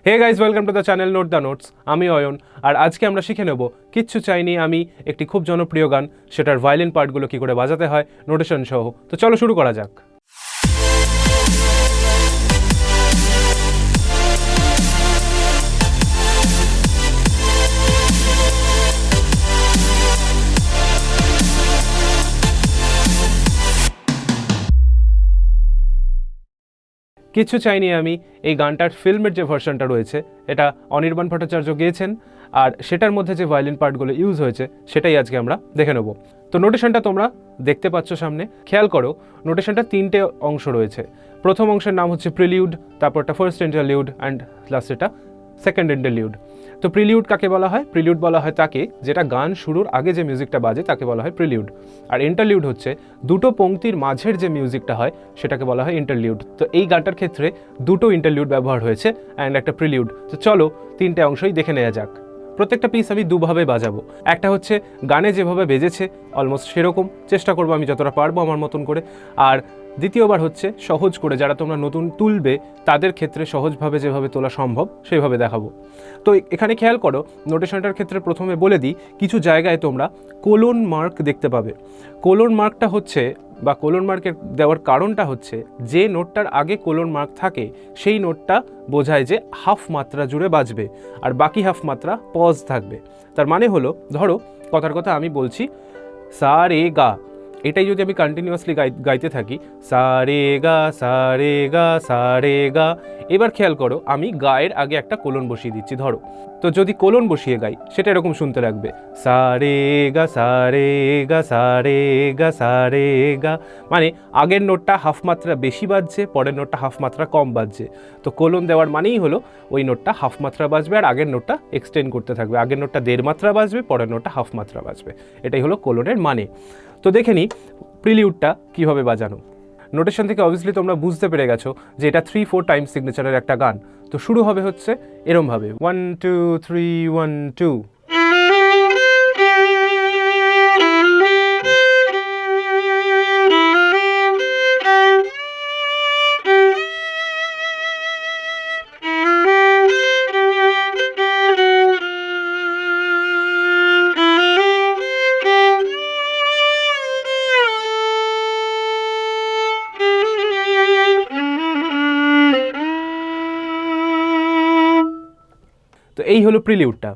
Hey guys, welcome to the channel note the notes. আমি অয়ন, আর আজকে আমরা শিখে নেব কিচ্ছু চাইনি আমি, একটি খুব জনপ্রিয় গান, সেটার ভায়োলিন পার্টগুলো কী করে বাজাতে হয় নোটেশন সহ। তো চলো শুরু করা যাক। কিচ্ছু চাইনি আমি এই গানটার ফিল্মের যে ভার্সনটা রয়েছে, এটা অনির্বাণ ভট্টাচার্য গেয়েছেন, আর সেটার মধ্যে যে ভায়োলিন পার্টগুলো ইউজ হয়েছে সেটাই আজকে আমরা দেখে নেব। তো নোটেশনটা তোমরা দেখতে পাচ্ছ সামনে, খেয়াল করো। নোটেশনটা তিনটে অংশ রয়েছে। প্রথম অংশের নাম হচ্ছে প্রিলিউড, তারপরটা ফার্স্ট ইন্টারলিউড অ্যান্ড লাস্টেটা সেকেন্ড ইন্টারলিউড। তো প্রিলিউড কাকে বলা হয়? প্রিলিউড বলা হয় তাকে যেটা গান শুরুর আগে যে মিউজিকটা বাজে তাকে বলা হয় প্রিলিউড। আর ইন্টারলিউড হচ্ছে দুটো পংক্তির মাঝের যে মিউজিকটা হয় সেটাকে বলা হয় ইন্টারলিউড। তো এই গানটার ক্ষেত্রে দুটো ইন্টারলিউড ব্যবহার হয়েছে অ্যান্ড একটা প্রিলিউড। তো চলো তিনটে অংশই দেখে নেওয়া যাক। প্রত্যেকটা পিস আমি দুভাবে বাজাবো। একটা হচ্ছে গানে যেভাবে বেজেছে অলমোস্ট সেরকম চেষ্টা করবো আমি যতটা পারবো আমার মতন করে, আর দ্বিতীয়বার হচ্ছে সহজ করে, যারা তোমরা নতুন তুলবে তাদের ক্ষেত্রে সহজভাবে যেভাবে তোলা সম্ভব সেইভাবে দেখাবো। তো এখানে খেয়াল করো, নোটেশনটার ক্ষেত্রে প্রথমে বলে দিই, কিছু জায়গায় তোমরা কোলন মার্ক দেখতে পাবে। কোলন মার্কটা হচ্ছে, বা কোলন মার্কের দেওয়ার কারণটা হচ্ছে, যে নোটটার আগে কোলন মার্ক থাকে সেই নোটটা বোঝায় যে হাফ মাত্রা জুড়ে বাজবে, আর বাকি হাফ মাত্রা পজ থাকবে। তার মানে হলো, ধরো কথার কথা আমি বলছি সা রে গা, এটাই যদি আমি কন্টিনিউয়াসলি গাইতে থাকি সা রে গা সা রে গা সা রে গা, এবার খেয়াল করো আমি গায়ের আগে একটা কোলন বসিয়ে দিচ্ছি ধরো। তো যদি কোলন বসিয়ে গাই সেটা এরকম শুনতে লাগবে সা রে গা সা রে গা সা রে গা সা রে গা, মানে আগের নোটটা হাফ মাত্রা বেশি বাজছে, পরের নোটটা হাফ মাত্রা কম বাজছে। তো কোলন দেওয়ার মানেই হলো ওই নোটটা হাফ মাত্রা বাজবে আর আগের নোটটা এক্সটেন্ড করতে থাকবে, আগের নোটটা দেড় মাত্রা বাজবে, পরের নোটটা হাফ মাত্রা বাজবে। এটাই হলো কোলনের মানে। তো দেখে নিই প্রিলিউডটা কীভাবে বাজানো। নোটেশন থেকে অবভিয়াসলি তোমরা বুঝতে পেরে গেছো যে এটা 3-4 টাইম সিগনেচারের একটা গান। তো শুরু হবে হচ্ছে এরমভাবে 1 2 3 1 2। তো এই হলো প্রিলিউডটা।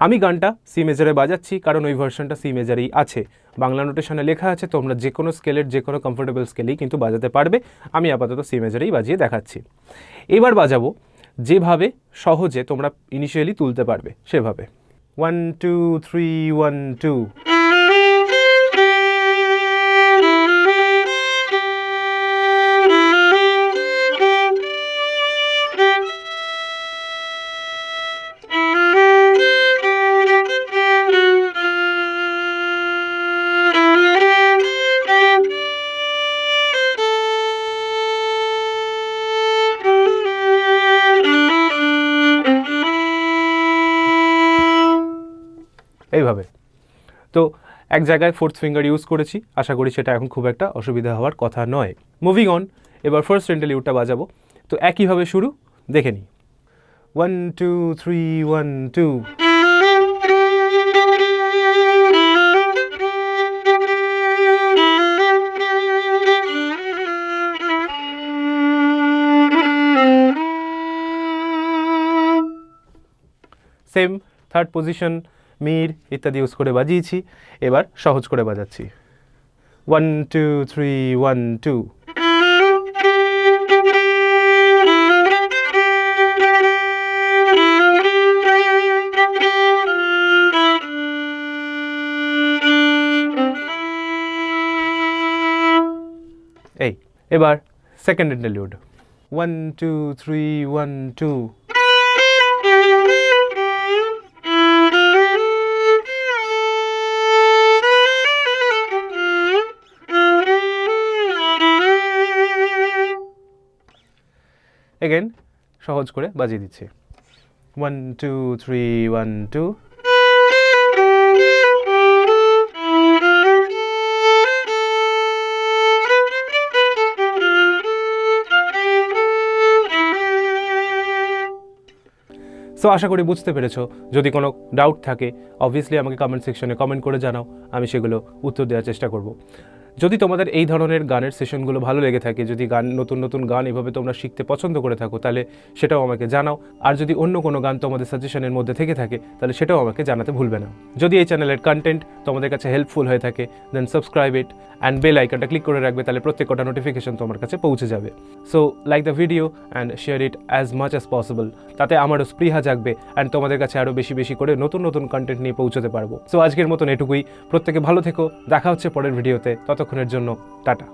আমি গানটা সি মেজারে বাজাচ্ছি কারণ ওই ভার্সনটা সি মেজারেই আছে। বাংলা নোটেশনে লেখা আছে তোমরা যে কোনো স্কেলের যে কোনো কমফোর্টেবল স্কেলেই কিন্তু বাজাতে পারবে। আমি আপাতত সি মেজারেই বাজিয়ে দেখাচ্ছি। এবার বাজাবো যেভাবে সহজে তোমরা ইনিশিয়ালি তুলতে পারবে সেভাবে। 1 2 3 1 2। এইভাবে। তো এক জায়গায় ফোর্থ ফিঙ্গার ইউজ করেছি, আশা করি সেটা এখন খুব একটা অসুবিধা হওয়ার কথা নয়। মুভিং অন, এবার ফার্স্ট ইন্টারলিউডটা বাজাবো। তো একইভাবে শুরু, দেখে নিই 1 2 3 1 2। সেম থার্ড পজিশন মির ইত্যাদি ইউজ করে বাজিয়েছি। এবার সহজ করে বাজাচ্ছি 1 2 3 1 2। এই এবার সেকেন্ড ইন্টারলিউড 1 2 3 1 2। এগেন সহজ করে বাজিয়ে দিচ্ছি 1 2 3 1 2। সো আশা করি বুঝতে পেরেছো। যদি কোনো ডাউট থাকে অবভিয়াসলি আমাকে কমেন্ট সেকশনে কমেন্ট করে জানাও, আমি সেগুলো উত্তর দেওয়ার চেষ্টা করব। যদি তোমাদের এই ধরনের গানের সেশনগুলো ভালো লেগে থাকে, যদি নতুন নতুন গান এভাবে তোমরা শিখতে পছন্দ করে থাকো, তাহলে সেটাও আমাকে জানাও। আর যদি অন্য কোনো গান তোমাদের সাজেশনের মধ্যে থেকে থাকে তাহলে সেটাও আমাকে জানাতে ভুলবে না। যদি এই চ্যানেলের কন্টেন্ট তোমাদের কাছে হেল্পফুল হয়ে থাকে দেন সাবস্ক্রাইব ইট অ্যান্ড বেল আইকনটা ক্লিক করে রাখবে, তাহলে প্রত্যেকটা নোটিফিকেশন তোমার কাছে পৌঁছে যাবে। So like the video and share it as much as possible, তাতে আমারও স্পৃহা জাগবে অ্যান্ড তোমাদের কাছে আরও বেশি বেশি করে নতুন নতুন কন্টেন্ট নিয়ে পৌঁছতে পারবো। সো আজকের মতন এটুকুই, প্রত্যেকে ভালো থেকো, দেখা হচ্ছে পরের ভিডিওতে, ততক্ষণের জন্য টাটা।